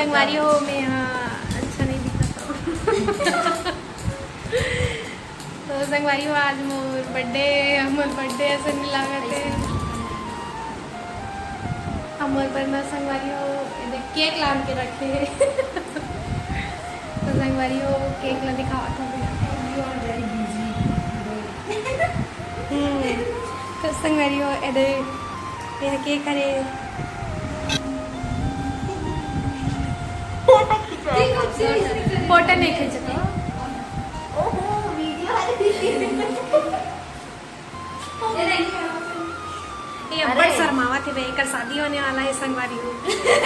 संगवारी हो मैं यहाँ अच्छा नहीं दिख रहा तो संगवारी हो आज मोर बर्थडे ऐसे नहीं लागते हमारे पर ना संगवारी हो केक लान के रखे तो संगवारी हो केक ला दिखावा था तो संगवारी हो इधर केक करे फोटो नहीं खींचते ये बड़ शर्मावा थे भाई एक शादी होने वाला है संगवारी हो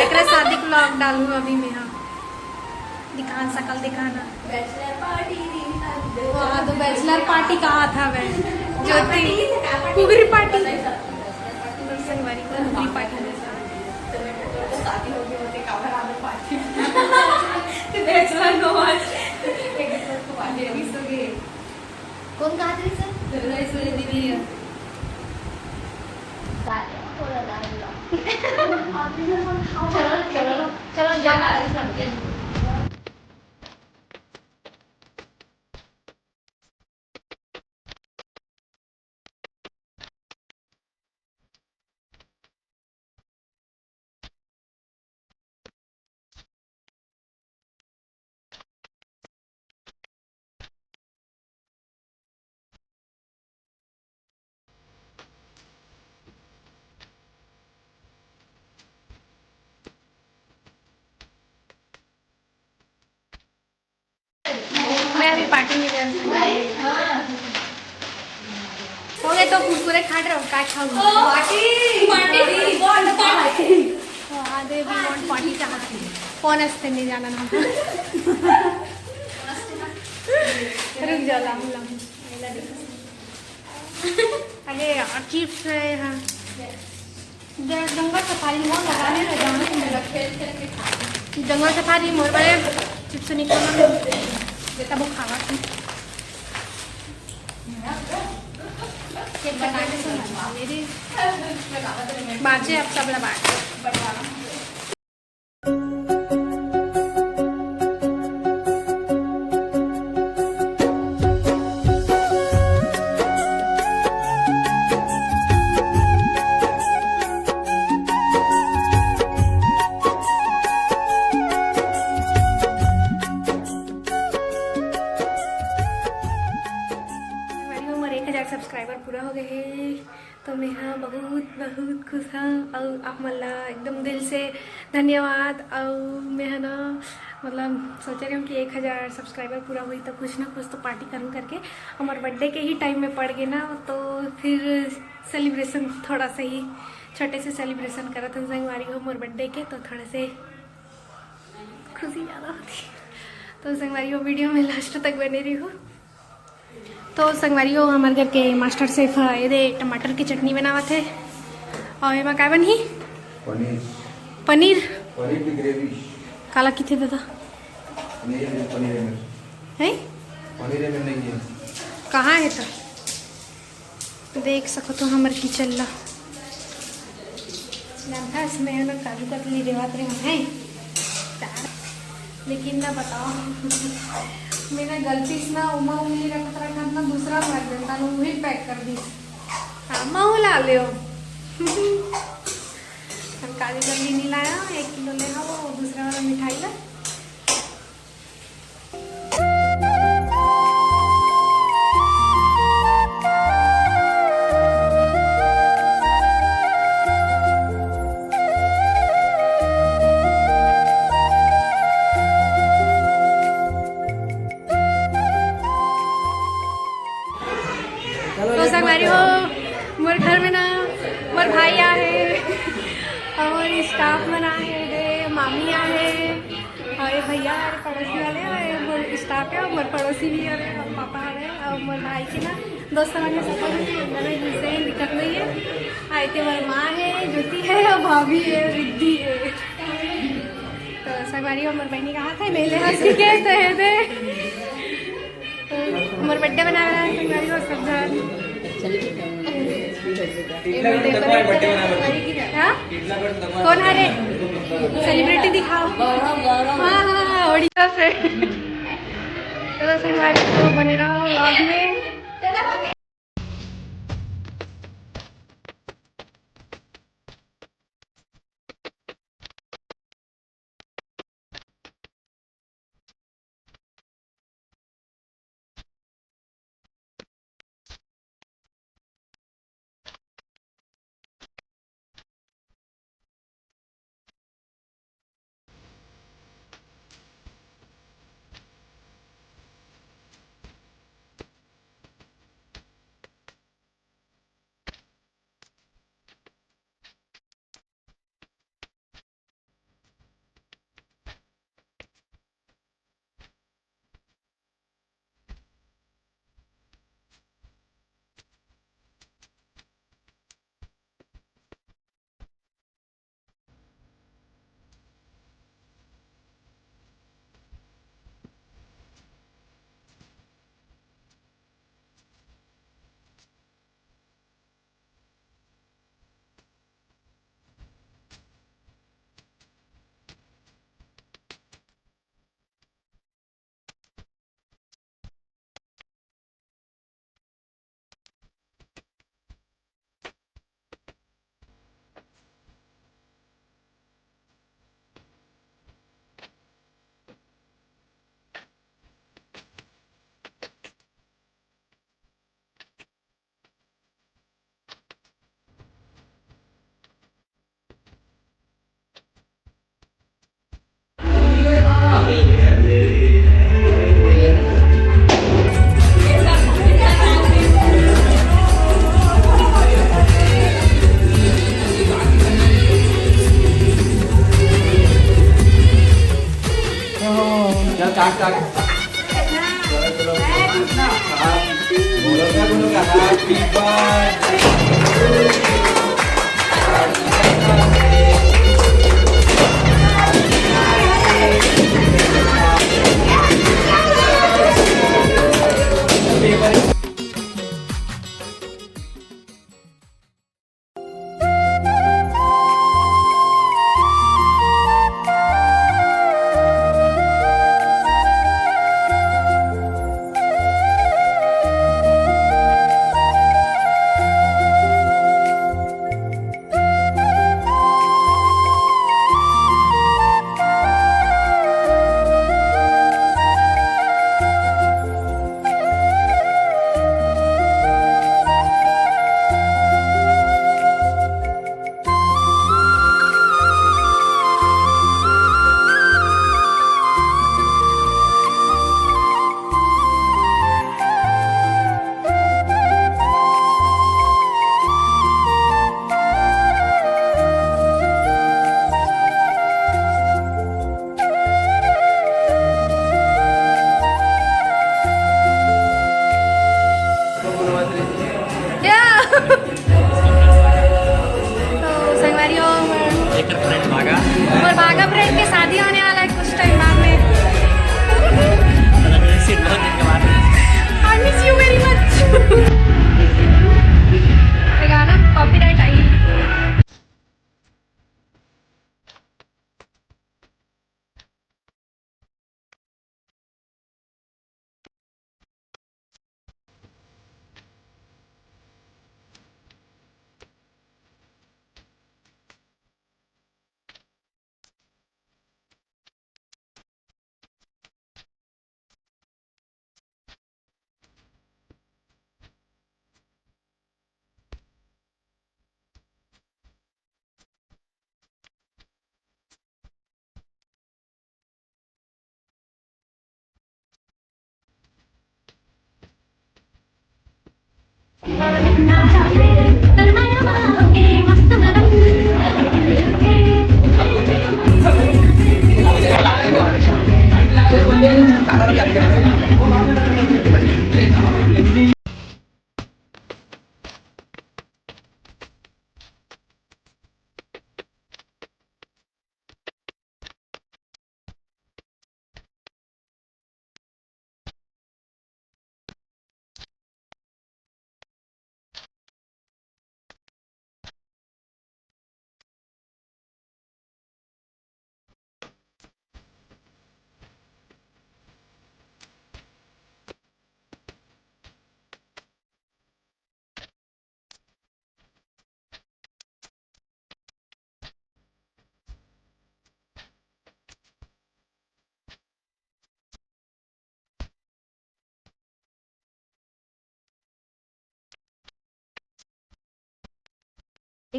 एक शादी को ब्लॉग डालूँ अभी मैं हाँ दिखान सकल दिखाना बैचलर पार्टी हाँ तो बैचलर पार्टी कहाँ था वह ज्योति पुगरी पार्टी संगवारी को पुगरी पार्टी शादी हो गई होती काबर आने पार्टी बैचलर नो आज एक दूसरे को पार्टी अभी सो गए कौन कहा थी सर सूर्य दीदी चलो जाना मैं अभी पार्टी में हो गए तो कुरकुरे खा रहे हो क्या खाऊंगी आधे भी वांट पार्टी चाहती फोन असते नहीं जाना ना रुक जा लाम अरे यार चिप्स है यहाँ जंगल सफारी मोर लगाने लगे जंगल सफारी मोर बड़े चिप्स निकलना बेटा वो खावा थी बाजे अब सब लगा सब्सक्राइबर पूरा हो गए हैं तो मैं हाँ बहुत खुश हाँ और आप मला एकदम दिल से धन्यवाद और मैं है ना मतलब सोच रही हूँ कि 1000 सब्सक्राइबर पूरा हुई तो कुछ ना कुछ तो पार्टी करूँ करके हमारे बर्थडे के ही टाइम में पड़ गए ना तो फिर सेलिब्रेशन थोड़ा सा ही छोटे से सेलिब्रेशन करा था संगवारी हो हमारे बर्थडे के तो थोड़ा से खुशी ज़्यादा होती तो संगवारी हो वीडियो में लास्ट तक बने रही हो तो संगवारी हो हमारे घर के मास्टर शेफ ये टमाटर की चटनी बनावा थे और ये क्या बनी पनीर की ग्रेवी काला किथे दादा है कहाँ है तो देख सको तो हमारे किचन ला था इसमें है ना काजू कतली रेवात रहे हैं लेकिन ना बताओ मैंने गलती से ना उमा उंगली रखा ना दूसरा रख देता वही पैक कर दी हाँ माँ ला ले हम काजू कतली नहीं लाया 1 किलो लेना वो दूसरा वाला मिठाई ला संगवारी हो मोर घर में ना मोर भाई आए और स्टाफ बना है मामी आए और भैया पड़ोसी वाले और मोर स्टाफ है और मोर पड़ोसी भी है और पापा है और मोर भाई के ना दोस्त ने सफर जिससे दिक्कत नहीं है आए थे मोर माँ है ज्योति है और भाभी है रिद्धि है तो संगवारी हो मोर बहनी कहा था मेले हंसी के तो मोर बर्थडे बना रहा है संगवारी हो सब हाँ? कौन है रे सेलिब्रिटी दिखाओ। हाँ हाँ ओडिशा से। चलो संगवारी को बने रहो व्लॉग में। काट काट बोलो का हैप्पी बर्थडे।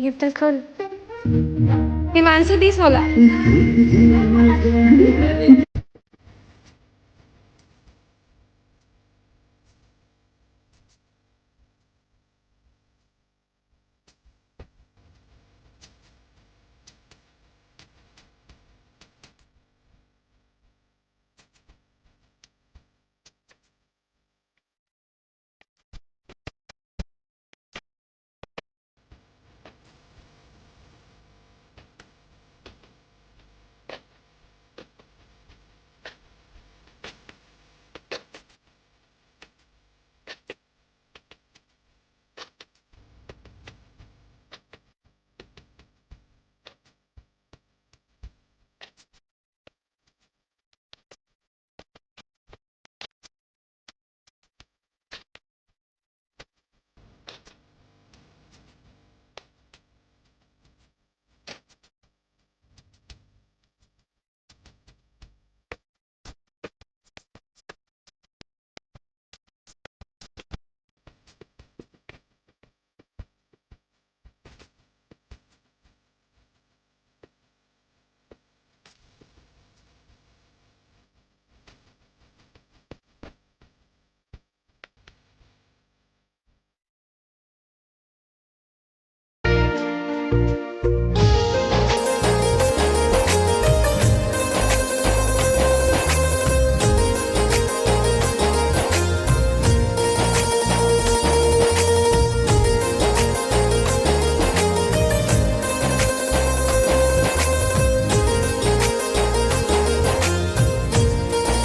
गिफ्ट खोल हिमांशु दिस होला